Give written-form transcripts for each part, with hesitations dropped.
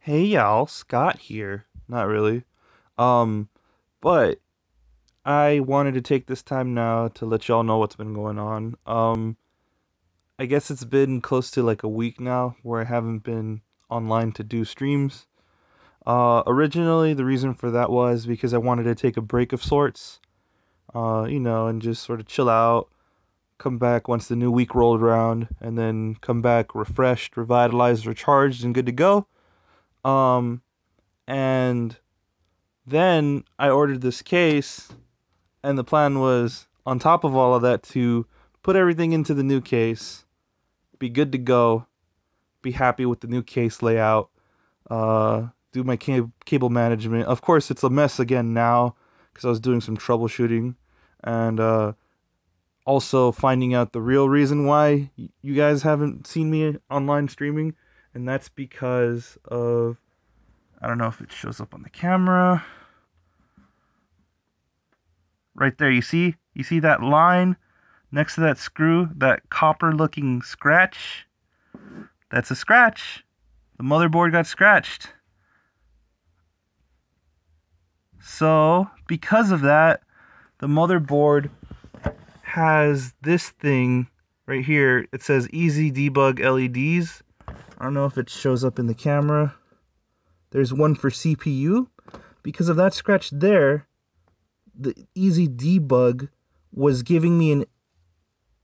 Hey y'all, Scott here. Not really. Um, but I wanted to take this time now to let y'all know what's been going on. I guess it's been close to like a week now where I haven't been online to do streams. Originally the reason for that was because I wanted to take a break of sorts. And just sort of chill out, come back once the new week rolled around, and then come back refreshed, revitalized, recharged, and good to go. Um, and Then I ordered this case, and the plan was, on top of all of that, to put everything into the new case, be good to go, be happy with the new case layout, do my cable management. Of course, it's a mess again now because I was doing some troubleshooting and also finding out the real reason why you guys haven't seen me online streaming, and that's because of, I don't know if it shows up on the camera. Right there, you see that line next to that screw, that copper looking scratch? That's a scratch. The motherboard got scratched. So, because of that, the motherboard has this thing right here. It says Easy Debug LEDs. I don't know if it shows up in the camera. There's one for CPU. Because of that scratch there, the Easy Debug was giving me an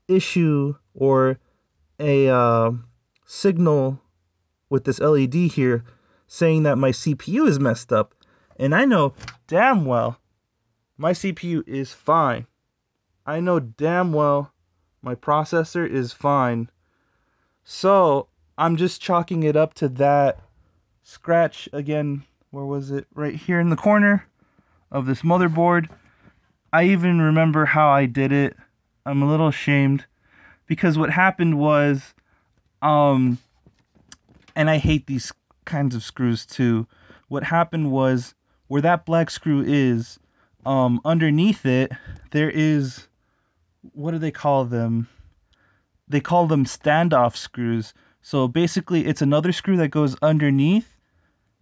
issue or a signal with this LED here saying that my CPU is messed up. And I know damn well my CPU is fine. I know damn well my processor is fine. So I'm just chalking it up to that scratch again. Where was it? Right here in the corner of this motherboard. I even remember how I did it. I'm a little ashamed because what happened was, and I hate these kinds of screws too. What happened was, where that black screw is, underneath it, there is, what do they call them? They call them standoff screws. So basically, it's another screw that goes underneath,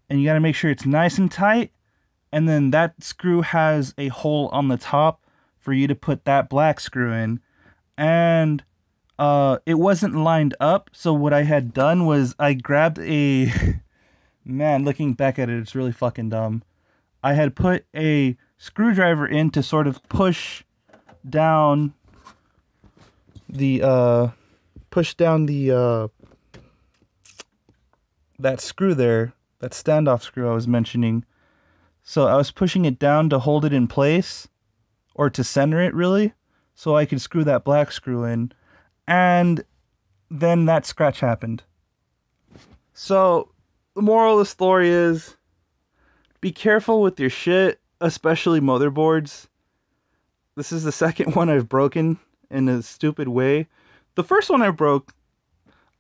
and you gotta make sure it's nice and tight. And then that screw has a hole on the top for you to put that black screw in. And it wasn't lined up. So what I had done was I grabbed a man, looking back at it, it's really fucking dumb. I had put a screwdriver in to sort of down the push down the that screw there, that standoff screw I was mentioning. So I was pushing it down to hold it in place, or to center it really, so I could screw that black screw in. And then that scratch happened. So the moral of the story is, be careful with your shit, especially motherboards. This is the second one I've broken in a stupid way. The first one I broke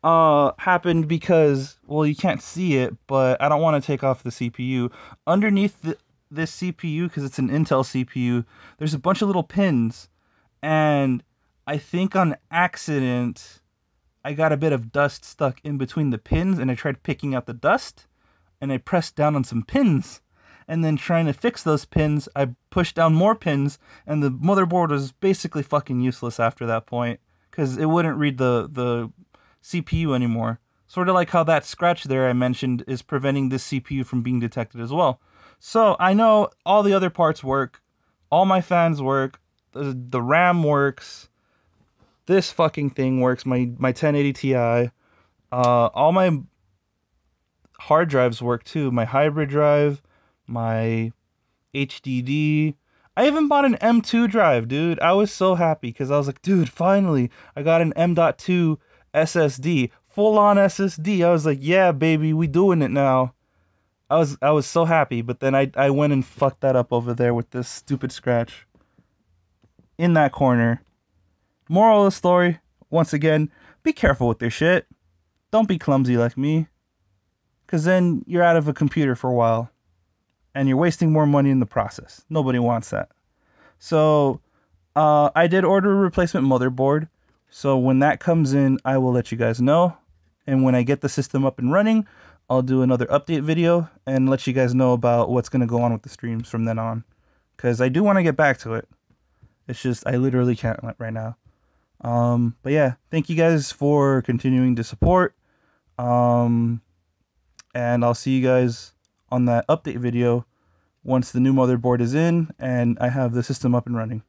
happened because, well, you can't see it, but I don't want to take off the CPU. Underneath this CPU, because it's an Intel CPU, there's a bunch of little pins, and I think on accident I got a bit of dust stuck in between the pins, and I tried picking out the dust, and I pressed down on some pins. And then trying to fix those pins, I pushed down more pins, and the motherboard was basically fucking useless after that point because it wouldn't read the CPU anymore. Sort of like how that scratch there I mentioned is preventing this CPU from being detected as well. So I know all the other parts work, all my fans work, the RAM works, this fucking thing works, my 1080 Ti, all my hard drives work too, my hybrid drive, my HDD. I even bought an M.2 drive, dude. I was so happy because I was like, dude, finally, I got an M.2 SSD, full on SSD. I was like, yeah, baby, we doing it now. I was so happy, but then I went and fucked that up over there with this stupid scratch in that corner. Moral of the story, once again, be careful with your shit. Don't be clumsy like me, because then you're out of a computer for a while and you're wasting more money in the process. Nobody wants that. So I did order a replacement motherboard. So when that comes in, I will let you guys know. And when I get the system up and running, I'll do another update video and let you guys know about what's going to go on with the streams from then on. Because I do want to get back to it. It's just I literally can't right now. But yeah, thank you guys for continuing to support. And I'll see you guys on that update video once the new motherboard is in and I have the system up and running.